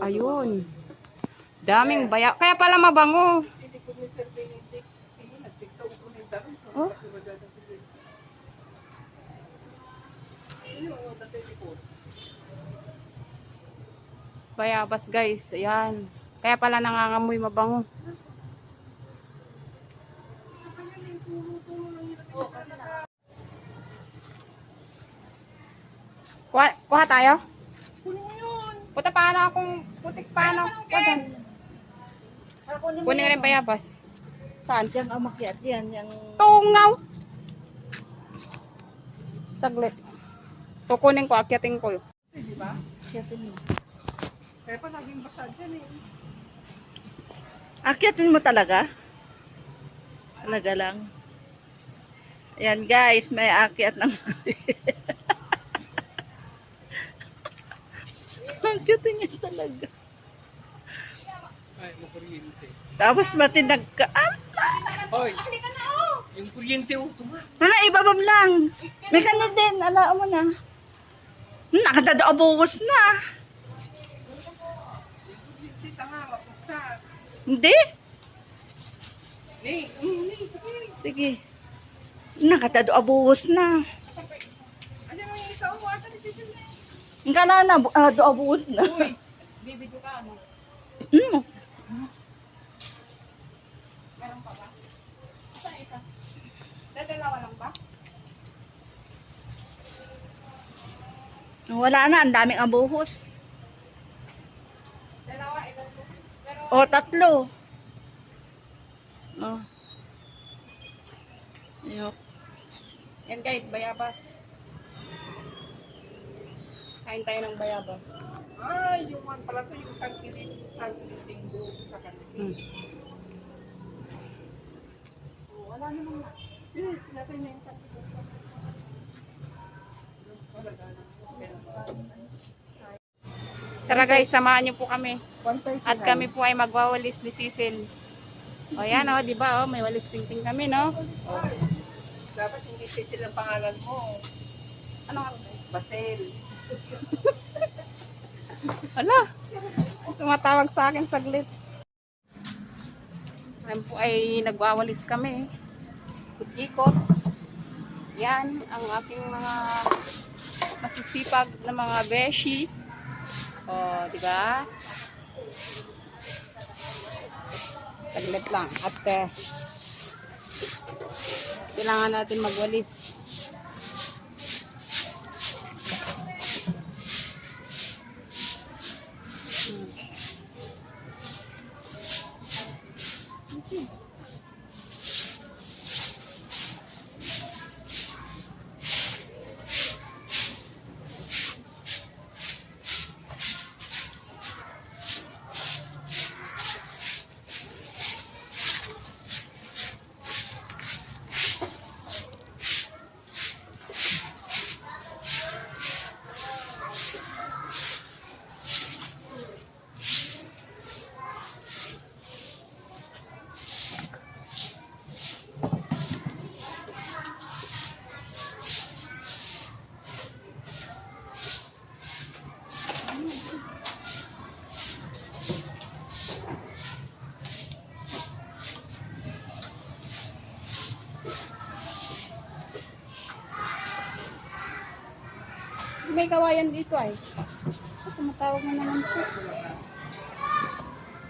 Ayun. Daming baya. Kaya pala mabango. Oh. Bayabas guys. Ayan. Kaya pala nangangamoy mabango. Kuha tayo? Puta paano akong putik paano? Kunin rin bayabas. Saan dyan ang makiat yan? Yung... Tungaw. Saglit. Kukunin ko, akyatin ko. Di ba? Akyatin mo. Kaya pa naging basa dyan eh. Akyatin mo talaga? Talaga lang. Ayan guys, may akyat ng... Akyatin niya talaga. Ay, makuryente. Tapos matinag ka. Hoy! Yung kuryente utuma. Hala, ibabab lang. May kanid din. Alaan mo na. Nakadadaabos na. Kuryente tanga, mapuksa. Hindi? Ni. Sige. Nakadadaabos na. Ano mo yung isa o ata ni Cecil na? Ang kana na, nakadadaabos na. Uy, bibidyo ka ano? Meron pa ba? Isa. Dadalawa lang ba? Wala na, ang daming abuhos. Dalawa, ilan po? Pero, O, tatlo. Oh. Ayok. yan guys, bayabas. Kain tayo ng bayabas. Ay, yung one pala to, yung tangkirin sa tangkirin doon sa kanila. Oh, wala naman na. Sige, natin na yung tangkirin. Tara guys, samahan niyo po kami. 139. At kami po ay magwawalis ni Cecil. O yan o, di ba o, may walis tingting kami no? Ay, dapat hindi Cecil ang pangalan mo. Ano nga? Basel. Hala, tumatawag sa akin saglit. Ngayon po ay nagwawalis kami. Ikot-ikot. Yan, ang aking mga masisipag na mga beshi. O, di ba? Saglit lang. At kailangan natin magwalis. May kawayan dito ay. Tumatawag na naman siya.